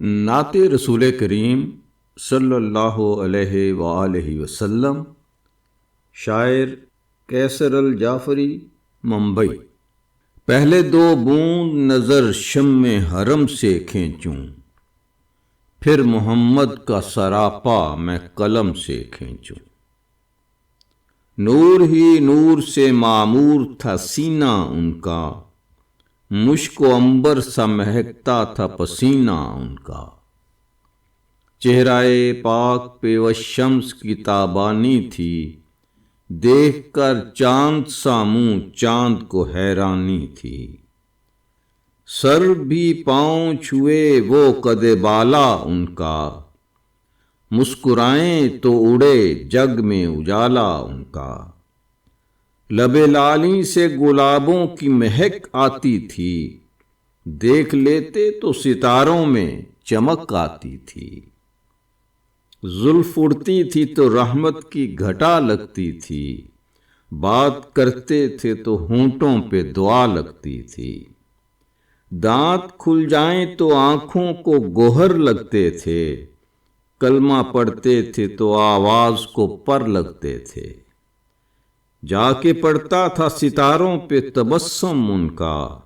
نعت رسول کریم صلی اللہ علیہ وآلہ وسلم، شاعر کیسر الجعفری، ممبئی۔ پہلے دو بوند نظر شم حرم سے کھینچوں، پھر محمد کا سراپا میں قلم سے کھینچوں۔ نور ہی نور سے معمور تھا سینہ ان کا، مشک و عنبر سا مہکتا تھا پسینہ ان کا۔ چہرہ پاک پہ والشمس کی تابانی تھی، دیکھ کر چاند سا منہ چاند کو حیرانی تھی۔ سر بھی پاؤں چھوئے وہ قد بالا ان کا، مسکرائیں تو اڑے جگ میں اجالا ان کا۔ لب لعلیں سے گلابوں کی مہک آتی تھی، دیکھ لیتے تو ستاروں میں چمک آتی تھی۔ زلف اڑتی تھی تو رحمت کی گھٹا لگتی تھی، بات کرتے تھے تو ہونٹوں پہ دعا لگتی تھی۔ دانت کھل جائیں تو آنکھوں کو گوہر لگتے تھے، کلمہ پڑھتے تھے تو آواز کو پر لگتے تھے۔ جا کے پڑتا تھا ستاروں پہ تبسم ان کا،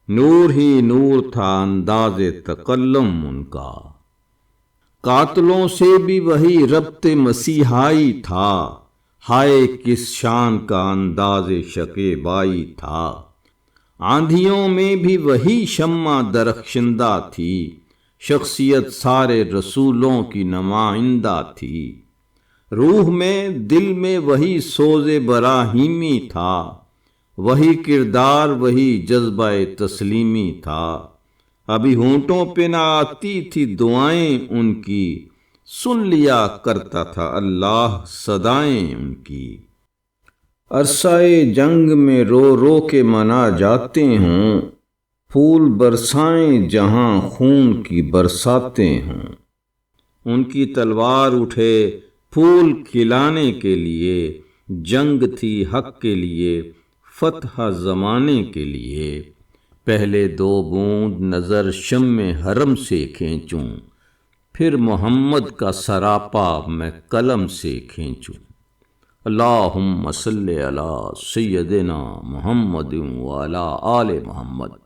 نور ہی نور تھا انداز تکلم ان کا۔ قاتلوں سے بھی وہی ربط مسیحائی تھا، ہائے کس شان کا انداز شکیبائی تھا۔ آندھیوں میں بھی وہی شمع درخشندہ تھی، شخصیت سارے رسولوں کی نمائندہ تھی۔ روح میں دل میں وہی سوز براہیمی تھا، وہی کردار وہی جذبہ تسلیمی تھا۔ ابھی ہونٹوں پہ نہ آتی تھی دعائیں ان کی، سن لیا کرتا تھا اللہ صدائیں ان کی۔ عرصہ جنگ میں رو رو کے منا جاتے ہوں، پھول برسائیں جہاں خون کی برساتیں ہوں۔ ان کی تلوار اٹھے پھول کھلانے کے لیے، جنگ تھی حق کے لیے فتح زمانے کے لیے۔ پہلے دو بوند نظر شم حرم سے کھینچوں، پھر محمد کا سراپا میں قلم سے کھینچوں۔ اللہم صلی علی سیدنا محمد وعلی آل محمد۔